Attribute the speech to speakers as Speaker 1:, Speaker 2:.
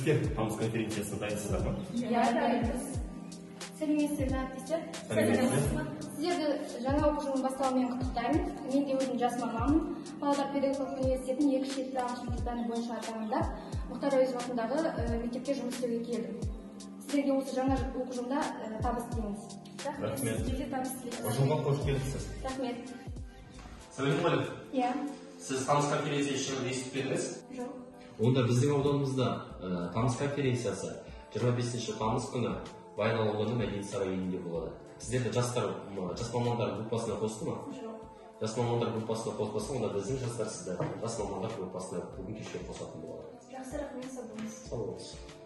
Speaker 1: журналистер тамыз конференциясына дайынсыздар ма?
Speaker 2: Иә, дайынбыз. Сәлеметсіздер ме әріптестер? Сіздерді жаңа оқу жылының басталуымен құттықтаймын. Мен де өзім жас маманмын. Павлодар педагогикалық университетінің екі шет тілі ағылшын пәні бойынша тәмамдап, Мұхтар Әуезов атындағы мектепке жұмыс істеуге келдім. Сіздерге осы жаңа оқу жылында табыс тілейміз.
Speaker 1: Рахмет.
Speaker 2: Сіздерге табыс тілейміз.
Speaker 1: Ұжымға қош келіпсіз.
Speaker 2: Рахмет.
Speaker 3: Сәлем мұғалім.
Speaker 2: Иә.
Speaker 3: Сіз тамыз конференциясы жайлы естіп пе едіңіз?
Speaker 2: Жоқ.
Speaker 4: Онда біздің ауданымызда тамыз конференциясы 25 тамыз күні Баянауыл ауданы мәдениет сарайы үйінде болады. Сіздерді жас мамандар группасына қосты ма?
Speaker 2: Жоқ.
Speaker 4: Жас мамандар группасына қоспаса, онда біздің жастар сізді жас мамандар группасына бүгін кешке қосатын болады.
Speaker 2: Жақсы, рахмет, сау болыңыз.
Speaker 4: Сау болыңыз.